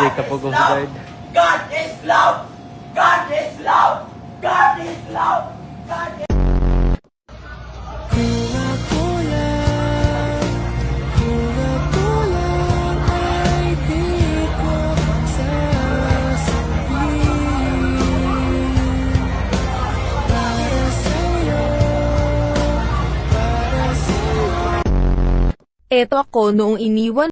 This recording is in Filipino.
Jacob o Coast Guard. God is love! God is love! God is love! God is Eto ako noong iniwan